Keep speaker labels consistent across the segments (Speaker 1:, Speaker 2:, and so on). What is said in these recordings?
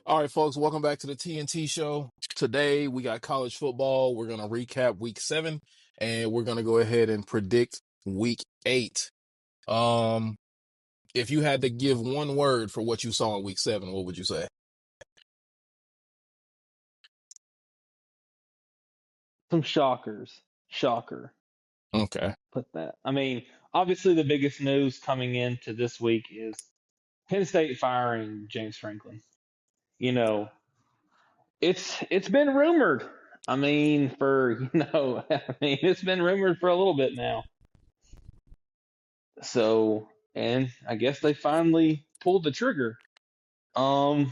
Speaker 1: All right, folks, welcome back to the TNT show. Today we got college football. We're going to recap week 7 and we're going to go ahead and predict week 8. If you had to give one word for what you saw in week 7, what would you say?
Speaker 2: Some shockers. Shocker.
Speaker 1: Okay.
Speaker 2: Put that. I mean, obviously the biggest news coming into this week is Penn State firing James Franklin. You know, it's been rumored. I mean, it's been rumored for a little bit now. So, and I guess they finally pulled the trigger. Um,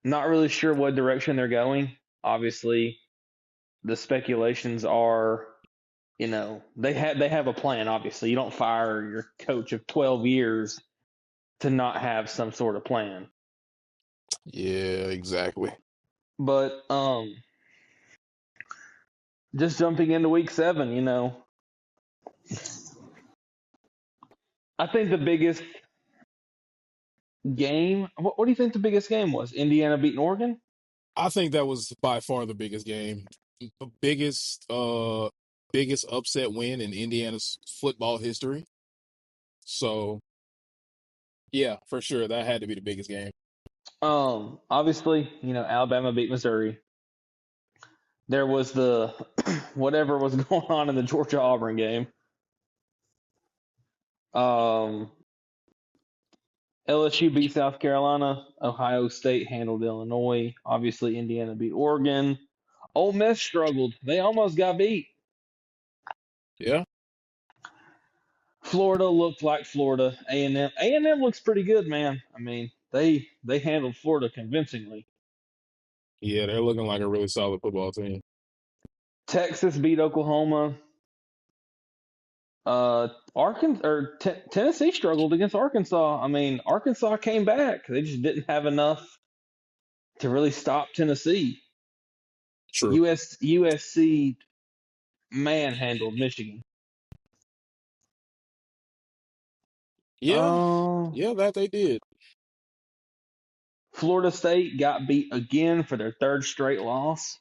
Speaker 2: Not really sure what direction they're going. Obviously, the speculations are they have a plan. Obviously, you don't fire your coach of 12 years to not have some sort of plan.
Speaker 1: Yeah, exactly.
Speaker 2: But just jumping into week 7, I think the biggest game. What do you think the biggest game was? Indiana beating Oregon.
Speaker 1: I think that was by far the biggest game. The biggest upset win in Indiana's football history. So, yeah, for sure that had to be the biggest game.
Speaker 2: Obviously, Alabama beat Missouri. There was the whatever was going on in the Georgia Auburn game. Um, LSU beat South Carolina. Ohio State handled Illinois. Obviously, Indiana beat Oregon. Ole Miss struggled. They almost got beat.
Speaker 1: Yeah.
Speaker 2: Florida looked like Florida. A&M. A&M looks pretty good, man. I mean, they handled Florida convincingly.
Speaker 1: Yeah, they're looking like a really solid football team.
Speaker 2: Texas beat Oklahoma. Tennessee struggled against Arkansas. I mean, Arkansas came back. They just didn't have enough to really stop Tennessee.
Speaker 1: True.
Speaker 2: USC manhandled Michigan.
Speaker 1: Yeah, yeah, that they did.
Speaker 2: Florida State got beat again for their third straight loss.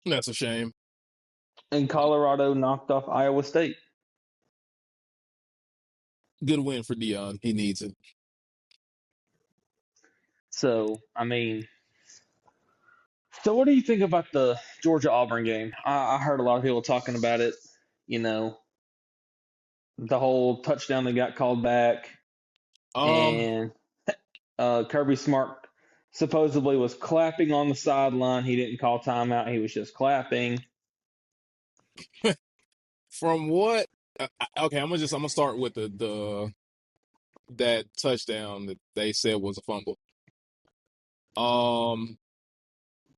Speaker 1: That's a shame.
Speaker 2: And Colorado knocked off Iowa State.
Speaker 1: Good win for Dion. He needs it.
Speaker 2: So, I mean, what do you think about the Georgia Auburn game? I heard a lot of people talking about it. The whole touchdown that got called back.
Speaker 1: Um,
Speaker 2: And Kirby Smart supposedly was clapping on the sideline. He didn't call timeout. He was just clapping.
Speaker 1: from what? Okay, I'm gonna start with the that touchdown that they said was a fumble. Um,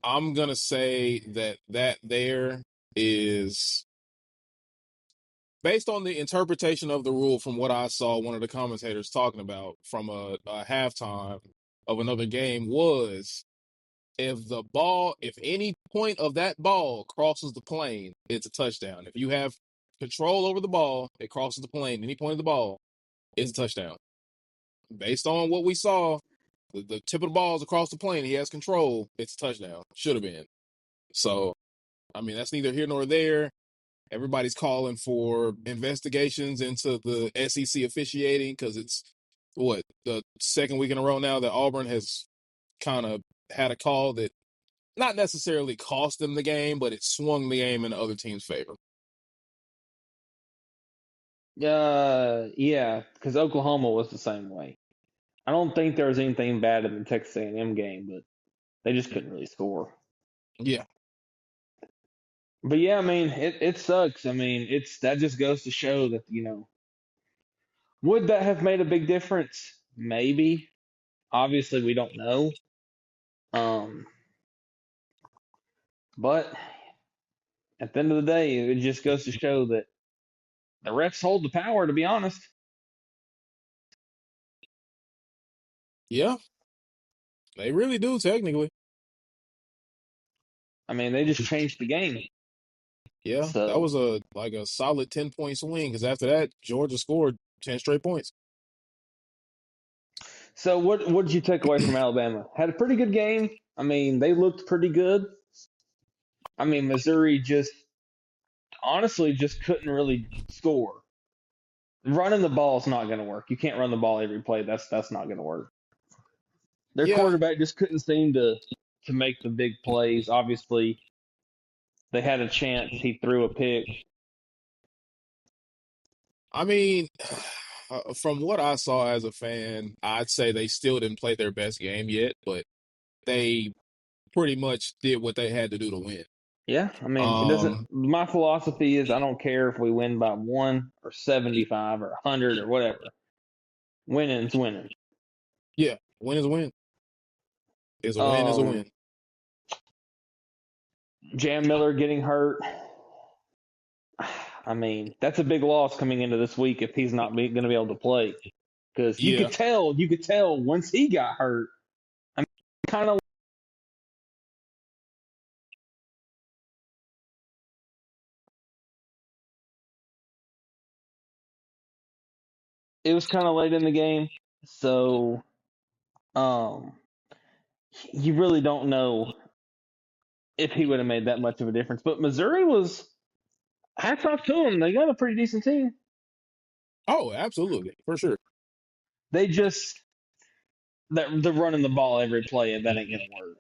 Speaker 1: I'm gonna say that there is based on the interpretation of the rule from what I saw one of the commentators talking about from a halftime of another game was if any point of that ball crosses the plane, it's a touchdown. If you have control over the ball, it crosses the plane, any point of the ball, it's a touchdown. Based on what we saw, the tip of the ball is across the plane, he has control, it's a touchdown. Should have been. So, I mean, that's neither here nor there. Everybody's calling for investigations into the SEC officiating because it's the second week in a row now that Auburn has kind of had a call that not necessarily cost them the game, but it swung the game in the other team's favor.
Speaker 2: Yeah, because Oklahoma was the same way. I don't think there was anything bad in the Texas A&M game, but they just couldn't really score.
Speaker 1: Yeah.
Speaker 2: But yeah, I mean, it sucks. I mean, that just goes to show that, would that have made a big difference? Maybe. Obviously, we don't know. But at the end of the day, it just goes to show that the refs hold the power, to be honest.
Speaker 1: Yeah. They really do, technically.
Speaker 2: I mean, they just changed the game.
Speaker 1: Yeah, that was a solid 10-point swing because after that, Georgia scored 10 straight points.
Speaker 2: So what did you take away from Alabama? Had a pretty good game. I mean, they looked pretty good. I mean, Missouri just honestly just couldn't really score. Running the ball is not going to work. You can't run the ball every play. That's not going to work. Their
Speaker 1: Yeah,
Speaker 2: quarterback just couldn't seem to make the big plays. Obviously, they had a chance. He threw a pick.
Speaker 1: I mean, from what I saw as a fan, I'd say they still didn't play their best game yet, but they pretty much did what they had to do to win.
Speaker 2: Yeah, I mean, it doesn't.
Speaker 1: Um,
Speaker 2: My philosophy is I don't care if we win by 1 or 75 or 100 or whatever. Winning's winning.
Speaker 1: yeah, win is a win. Is a win is a
Speaker 2: Um,
Speaker 1: win.
Speaker 2: Jam Miller getting hurt. I mean, that's a big loss coming into this week if he's not going to be able to play. Because
Speaker 1: Yeah,
Speaker 2: you could tell once he got hurt. I mean, kind of, it was kind of late in the game, so um, you really don't know if he would have made that much of a difference. But Missouri was hats off to them. They got a pretty decent team.
Speaker 1: oh, absolutely, for sure.
Speaker 2: They just they're running the ball every play, and that ain't gonna work.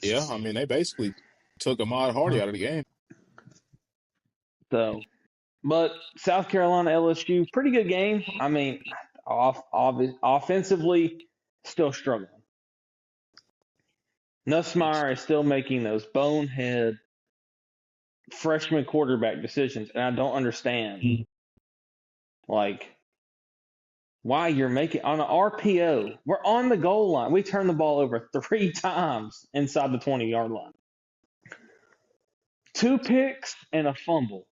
Speaker 1: Yeah, I mean, they basically took Ahmad Hardy out of the game.
Speaker 2: So, but South Carolina LSU, pretty good game. I mean, offensively, still struggling. Nussmeier is still making those bonehead freshman quarterback decisions, and I don't understand like why you're making on an RPO. We're on the goal line. We turned the ball over 3 times inside the 20-yard line. 2 picks and a fumble.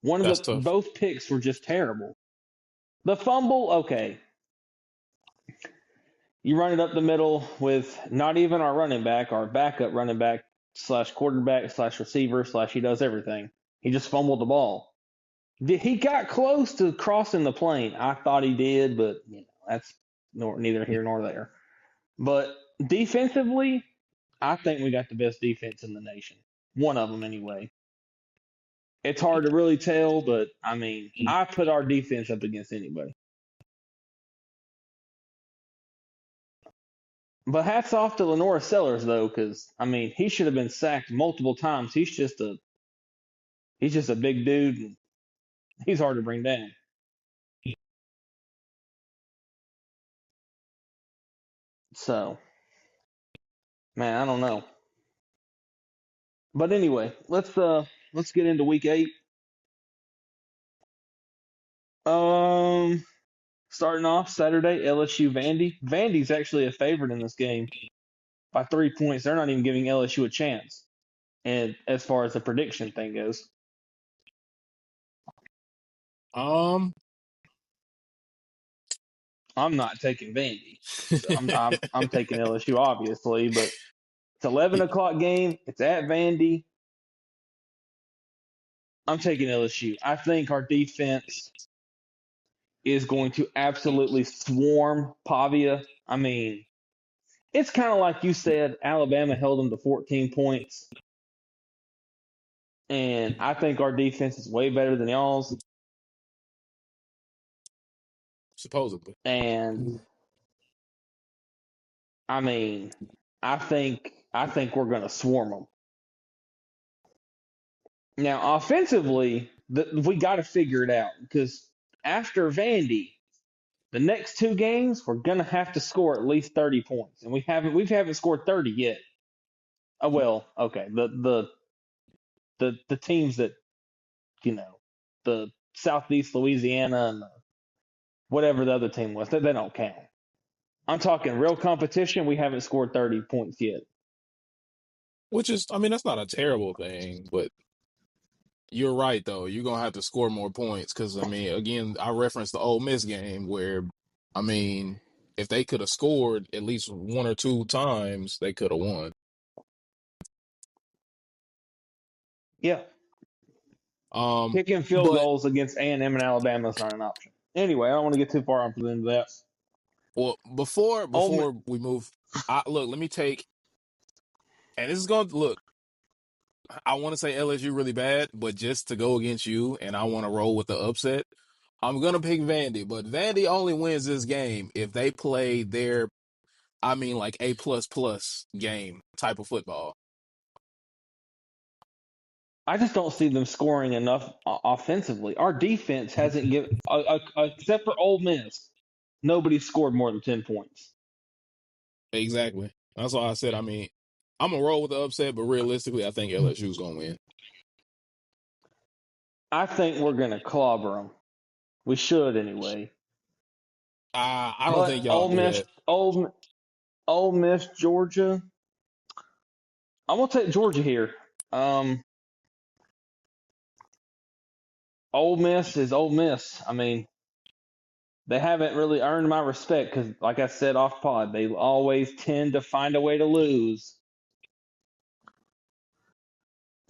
Speaker 1: That's tough.
Speaker 2: Both picks were just terrible. The fumble, okay. You run it up the middle with not even our running back, our backup running back slash quarterback slash receiver slash he does everything. He just fumbled the ball. He got close to crossing the plane. I thought he did, but that's neither here nor there. But defensively, I think we got the best defense in the nation. One of them, anyway. It's hard to really tell, but I mean, I put our defense up against anybody. But hats off to Lenora Sellers though, because I mean, he should have been sacked multiple times. He's just a big dude, and he's hard to bring down. So, man, I don't know. But anyway, let's get into week 8. Um, Starting off Saturday, LSU Vandy. Vandy's actually a favorite in this game by 3 points. They're not even giving LSU a chance. And as far as the prediction thing goes,
Speaker 1: Um,
Speaker 2: I'm not taking Vandy. So I'm taking LSU obviously, but it's 11 o'clock game. It's at Vandy. I'm taking LSU. I think our defense is going to absolutely swarm Pavia. I mean, it's kind of like you said, Alabama held them to 14 points. And I think our defense is way better than y'all's.
Speaker 1: supposedly.
Speaker 2: And I mean, I think we're going to swarm them. Now, offensively, we got to figure it out because after Vandy, the next 2 games we're going to have to score at least 30 points, and we haven't scored 30 yet. Oh well, okay. The teams that the Southeast Louisiana and whatever the other team was, they don't count. I'm talking real competition. We haven't scored 30 points yet.
Speaker 1: Which is, I mean, that's not a terrible thing, but you're right though. You're gonna have to score more points because I mean, again, I referenced the Ole Miss game where, I mean, if they could have scored at least 1 or 2 times, they could have won.
Speaker 2: Yeah,
Speaker 1: Um,
Speaker 2: kicking field
Speaker 1: but
Speaker 2: goals against A&M and Alabama is not an option. Anyway, I don't want to get too far into that.
Speaker 1: Well, before
Speaker 2: Ole Miss,
Speaker 1: before we move, look. Let me take, and this is going to look. I want to say LSU really bad, but just to go against you, and I want to roll with the upset. I'm gonna pick Vandy, but Vandy only wins this game if they play their, I mean, like A plus plus game type of football.
Speaker 2: I just don't see them scoring enough offensively. Our defense hasn't given, except for Ole Miss, nobody scored more than 10 points.
Speaker 1: Exactly. That's why I said. I mean, I'm gonna roll with the upset, but realistically, I think LSU's gonna win.
Speaker 2: I think we're going to clobber them. We should anyway.
Speaker 1: I don't think
Speaker 2: But
Speaker 1: y'all do that.
Speaker 2: Ole Miss, Georgia. I'm gonna take Georgia here. Um, Ole Miss is Ole Miss. I mean, they haven't really earned my respect because, like I said off pod, they always tend to find a way to lose.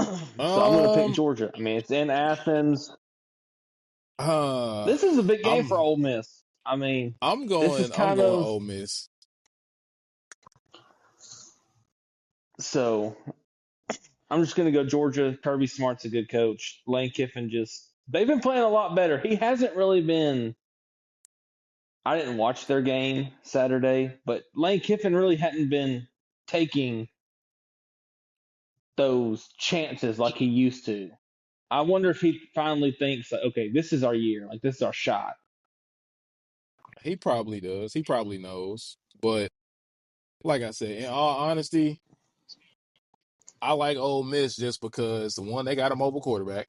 Speaker 2: So I'm gonna pick
Speaker 1: Um,
Speaker 2: Georgia. I mean, it's in Athens.
Speaker 1: uh,
Speaker 2: This is a big game for
Speaker 1: I'm
Speaker 2: Ole Miss. I mean,
Speaker 1: I'm
Speaker 2: this is
Speaker 1: going I'm
Speaker 2: kind
Speaker 1: going
Speaker 2: of
Speaker 1: Ole Miss.
Speaker 2: so. I'm just gonna go Georgia. Kirby Smart's a good coach. Lane Kiffin just they've been playing a lot better. He hasn't really been. I didn't watch their game Saturday, but Lane Kiffin really hadn't been taking those chances like he used to. I wonder if he finally thinks, like, okay, this is our year, like this is our shot.
Speaker 1: He probably does. He probably knows. But like I said, in all honesty, I like Ole Miss just because the one, they got a mobile quarterback.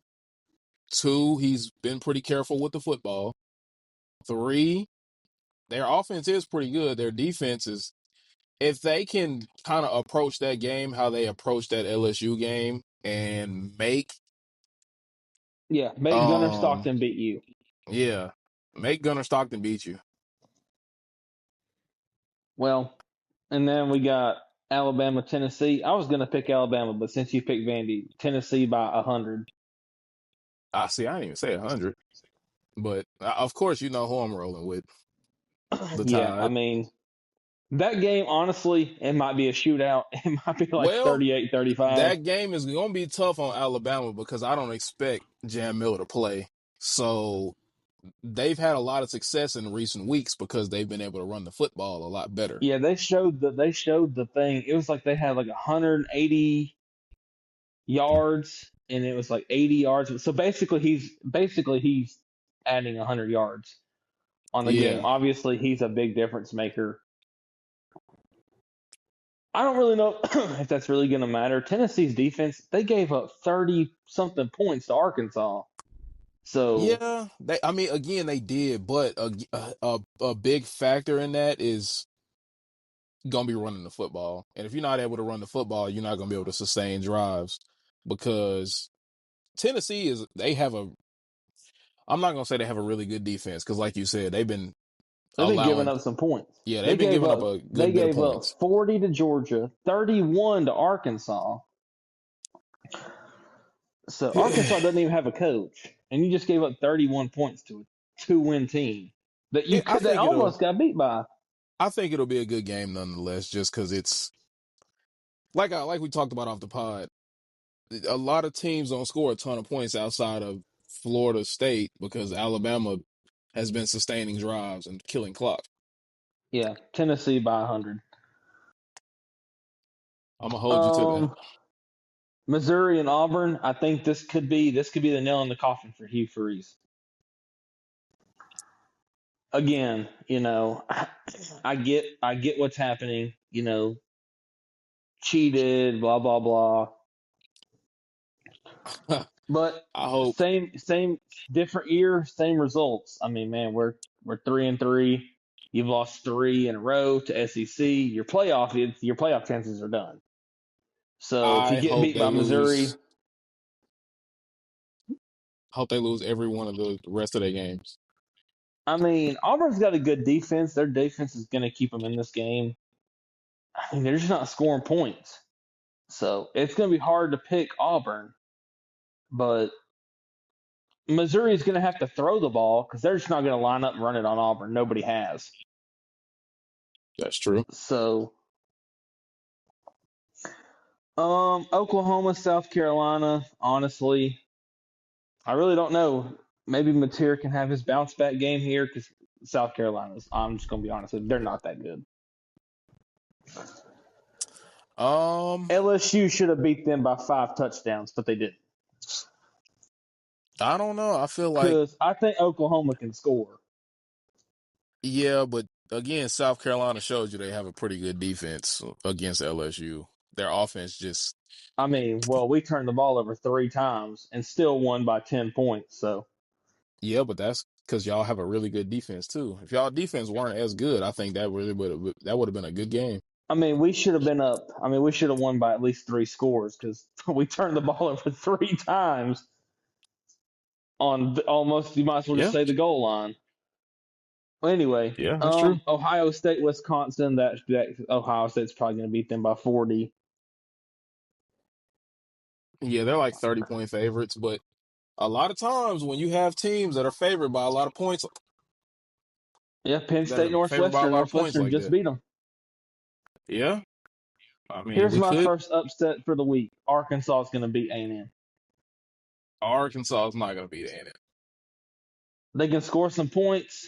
Speaker 1: Two, he's been pretty careful with the football. Three, their offense is pretty good. Their defense is, if they can kind of approach that game how they approached that LSU game and make
Speaker 2: Make Gunnar
Speaker 1: um
Speaker 2: Stockton beat you.
Speaker 1: yeah, make Gunnar Stockton beat you.
Speaker 2: Well, and then we got Alabama, Tennessee. I was gonna pick Alabama, but since you picked Vandy, Tennessee by 100.
Speaker 1: I see. I didn't even say 100, but of course you know who I'm rolling with. The
Speaker 2: Yeah, I
Speaker 1: Tide.
Speaker 2: mean that game. Honestly, it might be a shootout. It might be like
Speaker 1: Well,
Speaker 2: 38-35.
Speaker 1: that game is going to be tough on Alabama because I don't expect Jam Miller to play. So they've had a lot of success in recent weeks because they've been able to run the football a lot better.
Speaker 2: Yeah, they showed the thing. It was like they had like 180 yards, and it was like 80 yards. So basically he's adding 100 yards on the game.
Speaker 1: Yeah.
Speaker 2: Obviously, he's a big difference maker. I don't really know if that's really going to matter. Tennessee's defense, they gave up 30 something points to Arkansas. So,
Speaker 1: Yeah, they. I mean, again, they did, but a big factor in that is gonna be running the football. And if you're not able to run the football, you're not gonna be able to sustain drives because Tennessee is. They have a. I'm not gonna say they have a really good defense because, like you said, they've been
Speaker 2: they've been giving
Speaker 1: allowing.
Speaker 2: up some points.
Speaker 1: Yeah, they've
Speaker 2: They
Speaker 1: been
Speaker 2: gave
Speaker 1: giving up
Speaker 2: up
Speaker 1: a
Speaker 2: they
Speaker 1: good bit of
Speaker 2: gave up
Speaker 1: points.
Speaker 2: 40 to Georgia, 31 to Arkansas. So Arkansas doesn't even have a coach, and you just gave up 31 points to a two-win team that you
Speaker 1: I
Speaker 2: could that
Speaker 1: think it'll.
Speaker 2: almost got beat by.
Speaker 1: I think it'll be a good game nonetheless, just because it's like we talked about off the pod. A lot of teams don't score a ton of points outside of Florida State because Alabama has been sustaining drives and killing clock.
Speaker 2: Yeah, Tennessee by 100.
Speaker 1: I'm gonna hold you to that.
Speaker 2: Um, Missouri and Auburn. I think this could be the nail in the coffin for Hugh Freeze. Again, I get what's happening. Cheated, blah blah blah. But
Speaker 1: I hope.
Speaker 2: same different year, same results. I mean, man, we're 3-3. You've lost three in a row to SEC. Your playoff chances are done. So if you
Speaker 1: I
Speaker 2: get
Speaker 1: hope
Speaker 2: beat
Speaker 1: they
Speaker 2: by Missouri,
Speaker 1: lose. Hope they lose every one of the rest of their games.
Speaker 2: I mean, Auburn's got a good defense. Their defense is going to keep them in this game. I mean, they're just not scoring points. So it's going to be hard to pick Auburn. But Missouri is going to have to throw the ball because they're just not going to line up and run it on Auburn. Nobody has.
Speaker 1: That's true.
Speaker 2: So, Oklahoma, South Carolina. Honestly, I really don't know. Maybe Mateer can have his bounce back game here because South Carolina's. I'm just going to be honest with you, they're not that good.
Speaker 1: Um,
Speaker 2: LSU should have beat them by 5 touchdowns, but they didn't.
Speaker 1: I don't know. I feel like
Speaker 2: Because I think Oklahoma can score.
Speaker 1: yeah, but again, South Carolina shows you they have a pretty good defense against LSU. Their offense just
Speaker 2: I mean, well, we turned the ball over 3 times and still won by 10 points. So,
Speaker 1: yeah, but that's because y'all have a really good defense too. If y'all defense weren't as good, I think that really would have been a good game.
Speaker 2: I mean, we should have been up. I mean, we should have won by at least 3 scores because we turned the ball over 3 times on almost, you might as well just
Speaker 1: Yeah,
Speaker 2: say the goal line. Well, anyway,
Speaker 1: yeah, that's true.
Speaker 2: Ohio State, Wisconsin. That Ohio State's probably going to beat them by 40.
Speaker 1: Yeah, they're like 30-point favorites, but a lot of times when you have teams that are favored by a lot of points,
Speaker 2: Yeah, Penn
Speaker 1: that
Speaker 2: State,
Speaker 1: are favored by a
Speaker 2: Northwestern.
Speaker 1: lot of points
Speaker 2: Northwestern
Speaker 1: like
Speaker 2: just
Speaker 1: that.
Speaker 2: beat them.
Speaker 1: Yeah, I mean,
Speaker 2: Here's
Speaker 1: we
Speaker 2: my
Speaker 1: could.
Speaker 2: first upset for the week. Arkansas is going to beat A&M.
Speaker 1: Arkansas is not going to beat A&M.
Speaker 2: They can score some points.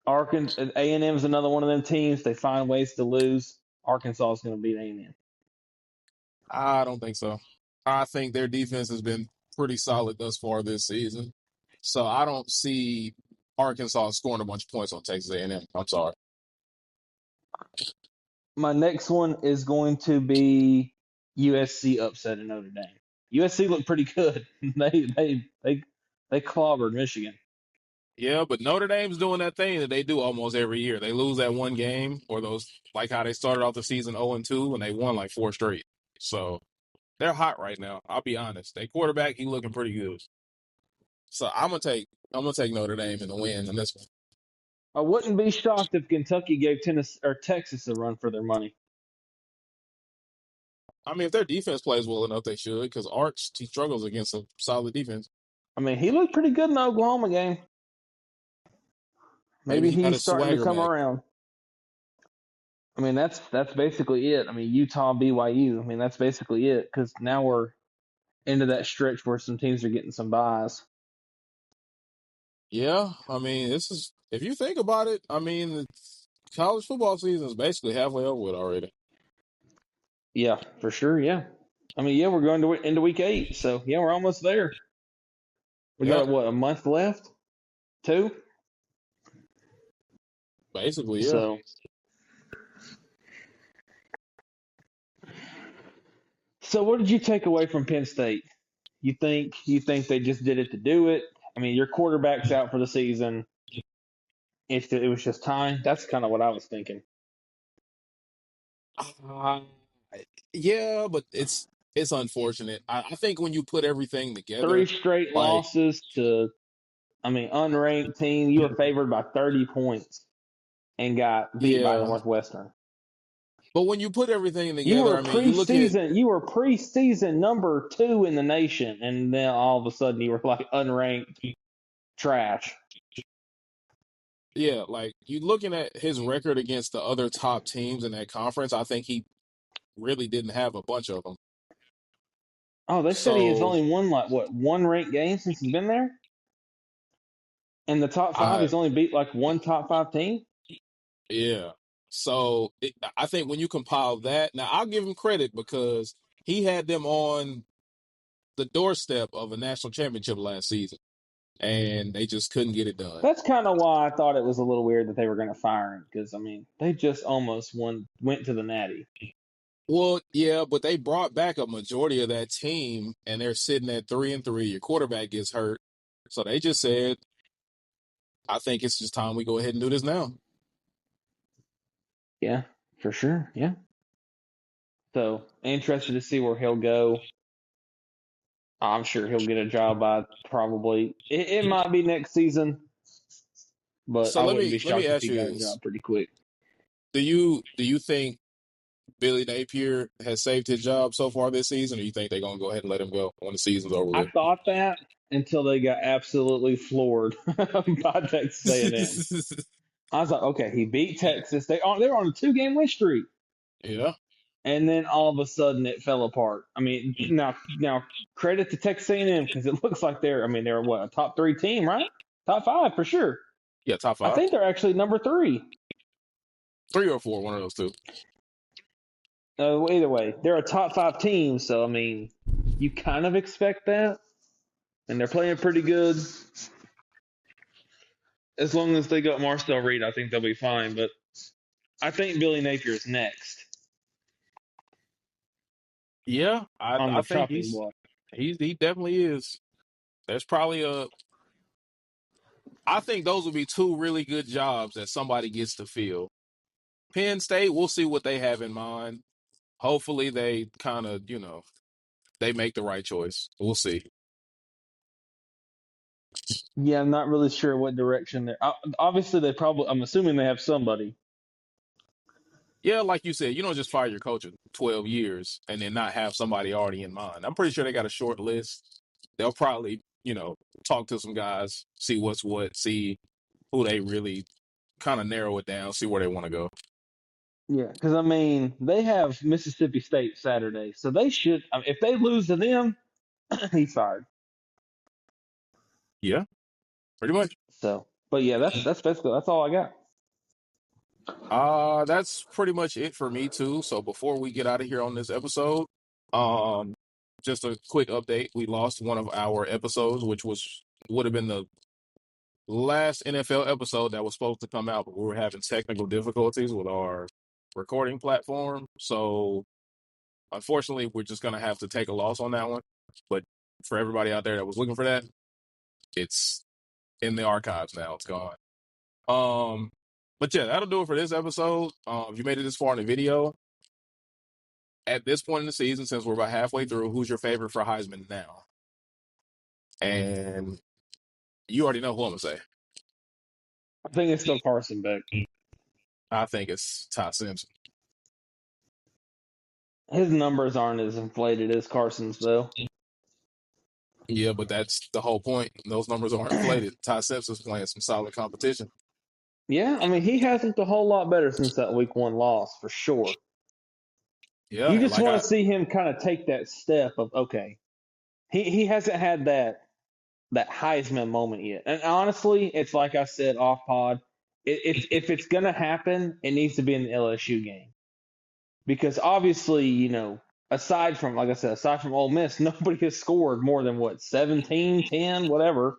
Speaker 2: Arkansas, A&M is another one of them teams. They find ways to lose. Arkansas is going to beat A&M.
Speaker 1: I don't think so. I think their defense has been pretty solid thus far this season. So I don't see Arkansas scoring a bunch of points on Texas A&M. I'm sorry.
Speaker 2: My next one is going to be USC upset in Notre Dame. USC looked pretty good. They clobbered Michigan.
Speaker 1: Yeah, but Notre Dame's doing that thing that they do almost every year. They lose that one game, or those like how they started off the season 0-2 and they won like 4 straight. So they're hot right now. I'll be honest. Their quarterback, he looking pretty good. So I'm gonna take Notre Dame in the win in this one.
Speaker 2: I wouldn't be shocked if Kentucky gave Tennessee or Texas a run for their money.
Speaker 1: I mean, if their defense plays well enough, they should, because Arch he struggles against a solid defense.
Speaker 2: I mean, he looked pretty good in the Oklahoma game.
Speaker 1: Maybe
Speaker 2: Maybe
Speaker 1: he got
Speaker 2: he's
Speaker 1: his
Speaker 2: starting to
Speaker 1: swagger
Speaker 2: come
Speaker 1: back.
Speaker 2: around. I mean, that's basically it. I mean, Utah, BYU. I mean, that's basically it because now we're into that stretch where some teams are getting some buys.
Speaker 1: Yeah, I mean, this is if you think about it. I mean, college football season is basically halfway over with already.
Speaker 2: Yeah, for sure. Yeah. I mean, yeah, we're going to into week 8, so yeah, we're almost there. We
Speaker 1: Yeah,
Speaker 2: got what, a month left? 2.
Speaker 1: basically, yeah.
Speaker 2: So, what did you take away from Penn State? You think they just did it to do it? I mean, your quarterback's out for the season. It was just time. That's kind of what I was thinking.
Speaker 1: Uh, yeah, but it's unfortunate. I think when you put everything
Speaker 2: 3
Speaker 1: together,
Speaker 2: straight
Speaker 1: like
Speaker 2: losses to, I mean, unranked team. You were favored by 30 points and got beat by
Speaker 1: yeah,
Speaker 2: Northwestern.
Speaker 1: but when you put everything together, I mean, you look at
Speaker 2: You were preseason number 2 in the nation, and then all of a sudden you were like unranked trash.
Speaker 1: yeah, like you looking at his record against the other top teams in that conference. I think he really didn't have a bunch of them.
Speaker 2: Oh, they said he has
Speaker 1: So
Speaker 2: only won like what, 1 ranked game since he's been there. In the top 5,
Speaker 1: I
Speaker 2: he's only beat like 1 top 5 team.
Speaker 1: yeah. So I think when you compile that, now I'll give him credit because he had them on the doorstep of a national championship last season, and they just couldn't get it done.
Speaker 2: That's kind of why I thought it was a little weird that they were going to fire him because I mean they just almost went to the Natty.
Speaker 1: Well, yeah, but they brought back a majority of that team, and they're sitting at 3-3. Your quarterback gets hurt, so they just said, "I think it's just time we go ahead and do this now."
Speaker 2: Yeah, for sure. Yeah. So interested to see where he'll go. I'm sure he'll get a job by probably it might be next season, but
Speaker 1: So
Speaker 2: I
Speaker 1: let
Speaker 2: wouldn't be
Speaker 1: me let me
Speaker 2: shocked if
Speaker 1: ask
Speaker 2: he
Speaker 1: you
Speaker 2: got a
Speaker 1: this:
Speaker 2: job pretty quick.
Speaker 1: Do you think Billy Napier has saved his job so far this season, or you think they're gonna go ahead and let him go when the season's over
Speaker 2: I
Speaker 1: with?
Speaker 2: thought that until they got absolutely floored by Texas A&M. I was like, okay, he beat Texas. They were on a 2-game win streak,
Speaker 1: Yeah,
Speaker 2: and then all of a sudden it fell apart. I mean, now credit to Texas A&M because it looks like they're what, a top 3 team, right? Top 5 for sure.
Speaker 1: yeah, top
Speaker 2: I
Speaker 1: five,
Speaker 2: think they're actually number 3.
Speaker 1: 3 or 4, one of those two.
Speaker 2: Either way, they're a top 5 team, so I mean, you kind of expect that, and they're playing pretty good. As long as they got Marcel Reed, I think they'll be fine. But I think Billy Napier is next
Speaker 1: Yeah,
Speaker 2: on
Speaker 1: I
Speaker 2: the
Speaker 1: think
Speaker 2: chopping block.
Speaker 1: he definitely is. There's probably a. I think those would be 2 really good jobs that somebody gets to fill. Penn State, we'll see what they have in mind. Hopefully, they kind of they make the right choice. We'll see.
Speaker 2: Yeah, I'm not really sure what direction they're. Obviously, they probably. I'm assuming they have somebody.
Speaker 1: Yeah, like you said, you don't just fire your coach in 12 years and then not have somebody already in mind. I'm pretty sure they got a short list. They'll probably, talk to some guys, see what's what, see who they really kind of narrow it down, see where they want to go.
Speaker 2: Yeah, because I mean, they have Mississippi State Saturday, so they should. I mean, if they lose to them, he's fired.
Speaker 1: Yeah, pretty much.
Speaker 2: So, but yeah, that's basically that's all I got.
Speaker 1: That's pretty much it for me too. So before we get out of here on this episode, um, just a quick update. We lost one of our episodes, which would have been the last NFL episode that was supposed to come out, but we were having technical difficulties with our recording platform. So unfortunately, we're just gonna have to take a loss on that one. But for everybody out there that was looking for that, it's in the archives now. It's gone. But yeah, that'll do it for this episode. If you made it this far in the video, at this point in the season, since we're about halfway through, who's your favorite for Heisman now? And you already know who I'm gonna say.
Speaker 2: I think it's still Carson Beck.
Speaker 1: I think it's Ty Simpson.
Speaker 2: His numbers aren't as inflated as Carson's though.
Speaker 1: Yeah, but that's the whole point. Those numbers aren't inflated. Ty Simpson's playing some solid competition.
Speaker 2: Yeah, I mean he has looked a whole lot better since that week 1 loss for sure.
Speaker 1: Yeah,
Speaker 2: You
Speaker 1: and
Speaker 2: just
Speaker 1: like
Speaker 2: want to see him kind of take that step of okay, he hasn't had that Heisman moment yet. And honestly, it's like I said off pod, it's if it's gonna happen, it needs to be in the LSU game because obviously aside from like I said, aside from Ole Miss, nobody has scored more than what 17, 10, whatever.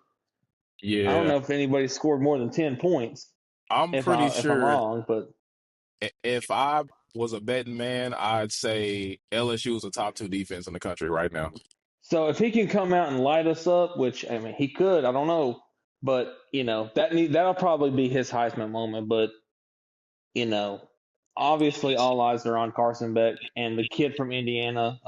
Speaker 2: I don't
Speaker 1: yeah,
Speaker 2: know if anybody scored more than 10 points.
Speaker 1: I'm
Speaker 2: If
Speaker 1: pretty
Speaker 2: I'm
Speaker 1: sure
Speaker 2: wrong, but
Speaker 1: if I was a betting man, I'd say LSU is a top 2 defense in the country right now.
Speaker 2: so if he can come out and light us up, which I mean he could, I don't know, but that'll probably be his Heisman moment. But you know, obviously all eyes are on Carson Beck and the kid from Indiana,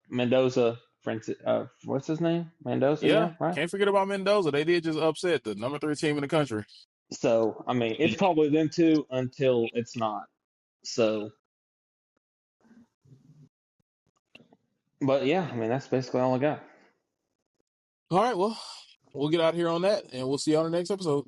Speaker 2: Mendoza. Francis, what's his name? Mendoza,
Speaker 1: Yeah,
Speaker 2: yeah, right.
Speaker 1: can't forget about Mendoza. They did just upset the number 3 team in the country.
Speaker 2: So I mean, it's probably them two until it's not. So, but yeah, I mean that's basically all I got.
Speaker 1: All right, well, we'll get out of here on that, and we'll see you on the next episode.